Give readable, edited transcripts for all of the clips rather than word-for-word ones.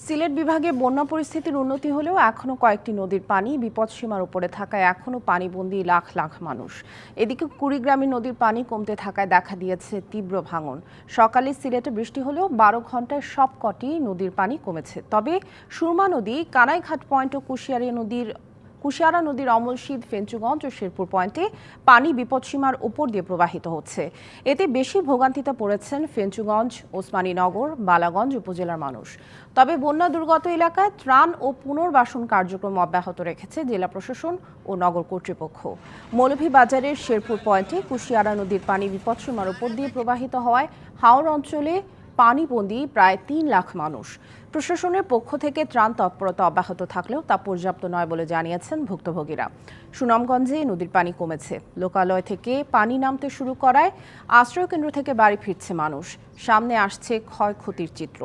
সিলেট বিভাগে বন্যা পরিস্থিতির উন্নতি হলেও এখনো কয়েকটি নদীর পানি বিপদসীমার উপরে থাকায় এখনো পানিবন্দী লাখ লাখ মানুষ। এদিকে কুড়িগ্রামে নদীর পানি কমতে থাকায় দেখা দিয়েছে তীব্র ভাঙন। সকালে সিলেটে বৃষ্টি হলেও 12 ঘন্টায় সবকটি নদীর পানি কমেছে। তবে সুরমা নদী, কানাইঘাট পয়েন্ট ও কুশিয়ারা নদীর অমলশীদ, ফেঞ্চুগঞ্জ ও শেরপুর পয়েন্টে পানি বিপদসীমার উপর দিয়ে প্রবাহিত হচ্ছে। এতে বেশি ভোগান্তিতে পড়েছেন ফেঞ্চুগঞ্জ, ওসমানীনগর, বালাগঞ্জ উপজেলার মানুষ। তবে বন্যা দুর্গত এলাকায় ত্রাণ ও পুনর্বাসন কার্যক্রম অব্যাহত রেখেছে জেলা প্রশাসন ও নগর কর্তৃপক্ষ। মৌলভীবাজারের শেরপুর পয়েন্টে কুশিয়ারা নদীর পানি বিপদসীমার উপর দিয়ে প্রবাহিত হওয়ায় হাওর অঞ্চলে পানিবন্দী প্রায় 3 লাখ মানুষ। প্রশাসনের পক্ষ থেকে ত্রাণ তৎপরতা অব্যাহত থাকলেও তা পর্যাপ্ত নয় বলে জানিয়েছেন ভুক্তভোগীরা। সুনামগঞ্জে নদীর পানি কমেছে। লোকালয় থেকে পানি নামতে শুরু করায় আশ্রয়কেন্দ্র থেকে বাড়ি ফিরছে মানুষ। সামনে আসছে ক্ষয়ক্ষতির চিত্র।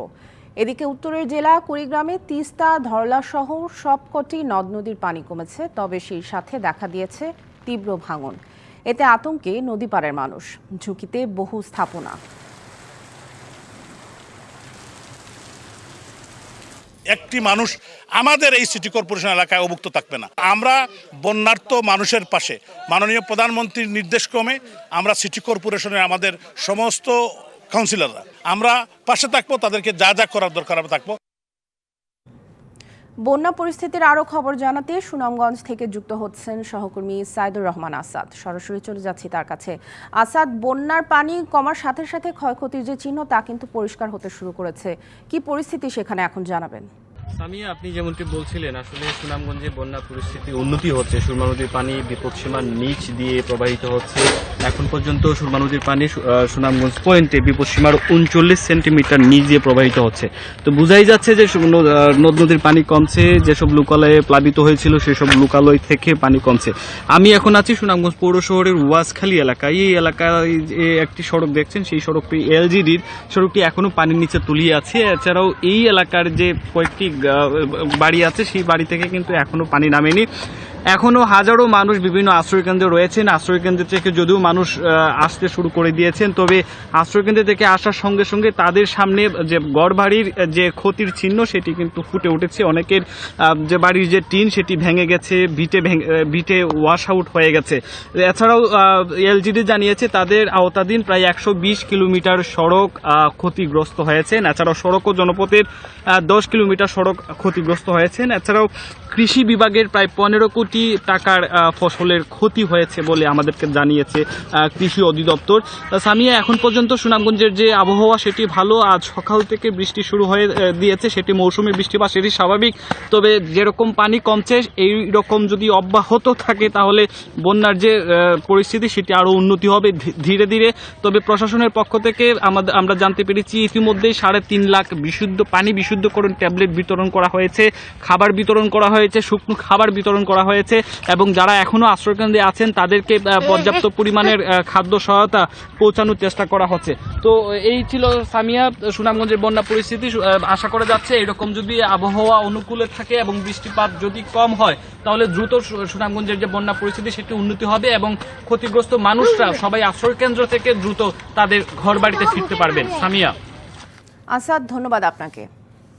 এদিকে উত্তরের জেলা কুড়িগ্রামে তিস্তা, ধরলা সহ সবকটি নদ নদীর পানি কমেছে। তবে সেই সাথে দেখা দিয়েছে তীব্র ভাঙন। এতে আতঙ্কে নদী পাড়ের মানুষ, ঝুঁকিতে বহু স্থাপনা। একটি মানুষ আমাদের এই সিটি কর্পোরেশন এলাকায় অভুক্ত থাকবে না। আমরা বন্যার্ত মানুষের পাশে মাননীয় প্রধানমন্ত্রীর নির্দেশক্রমে আমরা সিটি কর্পোরেশনের আমাদের সমস্ত কাউন্সিলররা আমরা পাশে থাকবো, তাদেরকে যা যা করার দরকার আমরা থাকবো। বন্যা পরিস্থিতির আরও খবর জানাতে সুনামগঞ্জ থেকে যুক্ত হচ্ছেন সহকর্মী সাইদুর রহমান আসাদ। সরাসরি চলে যাচ্ছি তার কাছে। আসাদ, বন্যার পানি কমার সাথে সাথে ক্ষয়ক্ষতির যে চিহ্ন তা কিন্তু পরিষ্কার হতে শুরু করেছে। কি পরিস্থিতি সেখানে এখন জানাবেন? সামিয়া, আপনি যেমনটি বলছিলেন, আসলে সুনামগঞ্জে বন্যা পরিস্থিতি উন্নতি হচ্ছে। সুরমা নদীর পানি বিপদসীমার নিচ দিয়ে প্রবাহিত হচ্ছে। এখন পর্যন্ত সুরমা নদীর পানি সুনামগঞ্জ পয়েন্টে বিপদসীমার 39 সেন্টিমিটার নিচ দিয়ে প্রবাহিত হচ্ছে। তো বোঝাই যাচ্ছে যে নদ নদীর পানি কমছে। যেসব লোকালয়ে প্লাবিত হয়েছিল সেসব লোকালয় থেকে পানি কমছে। আমি এখন আছি সুনামগঞ্জ পৌর শহরের ওয়াজখালী এলাকায়। এই এলাকায় একটি সড়ক দেখছেন, সেই সড়কটি এলজিডির সড়কটি এখনো পানির নিচে তলিয়ে আছে। এছাড়াও এই এলাকার যে কয়েকটি বাড়ি আছে সেই বাড়ি থেকে কিন্তু এখনো পানি নামেনি। এখনো হাজারো মানুষ বিভিন্ন আশ্রয়কেন্দ্রে রয়েছেন। আশ্রয়কেন্দ্র থেকে যদিও মানুষ আসতে শুরু করে দিয়েছেন, তবে আশ্রয়কেন্দ্র থেকে আসার সঙ্গে সঙ্গে তাদের সামনে যে গড়বাড়ির যে ক্ষতির চিহ্ন সেটি কিন্তু ফুটে উঠেছে। অনেকের যে বাড়ির যে টিন সেটি ভেঙে গেছে, ভিটে ওয়াশ আউট হয়ে গেছে। এছাড়াও এলজিডি জানিয়েছে তাদের আওতাধীন প্রায় 120 কিলোমিটার সড়ক ক্ষতিগ্রস্ত হয়েছে। এছাড়াও সড়ক ও জনপথের 10 কিলোমিটার সড়ক ক্ষতিগ্রস্ত হয়েছেন। এছাড়াও কৃষি বিভাগের প্রায় 15 কোটি টাকার ফসলের ক্ষতি হয়েছে বলে আমাদেরকে জানিয়েছে কৃষি অধিদপ্তর। সামিয়া, এখন পর্যন্ত সুনামগঞ্জের যে আবহাওয়া সেটি ভালো। আজ সকাল থেকে বৃষ্টি শুরু হয়ে দিয়েছে, সেটি মৌসুমি বৃষ্টি বা সেটি স্বাভাবিক। তবে যেরকম পানি কমছে এই রকম যদি অব্যাহত থাকে তাহলে বন্যার যে পরিস্থিতি সেটি আরও উন্নতি হবে ধীরে ধীরে। তবে প্রশাসনের পক্ষ থেকে আমরা জানতে পেরেছি ইতিমধ্যেই 3.5 লাখ বিশুদ্ধকরণ ট্যাবলেট বিতরণ করা হয়েছে, খাবার বিতরণ করা হয়েছে, শুকনো খাবার বিতরণ করা হয়েছে এবং যারা এখনো আশ্রয়কেন্দ্রে আছেন তাদেরকে পর্যাপ্ত পরিমাণের খাদ্য সহায়তা পৌঁছানোর চেষ্টা করা হচ্ছে। তো এই ছিল সামিয়া সুনামগঞ্জের বন্যা পরিস্থিতি। আশা করা যাচ্ছে এরকম যদি আবহাওয়া অনুকূলে থাকে এবং বৃষ্টিপাত যদি কম হয় তাহলে দ্রুত সুনামগঞ্জের যে বন্যা পরিস্থিতি সেটি উন্নতি হবে এবং ক্ষতিগ্রস্ত মানুষরা সবাই আশ্রয়কেন্দ্র থেকে দ্রুত তাদের ঘর বাড়িতে ফিরতে পারবেন। সামিয়া। আসাদ, ধন্যবাদ আপনাকে।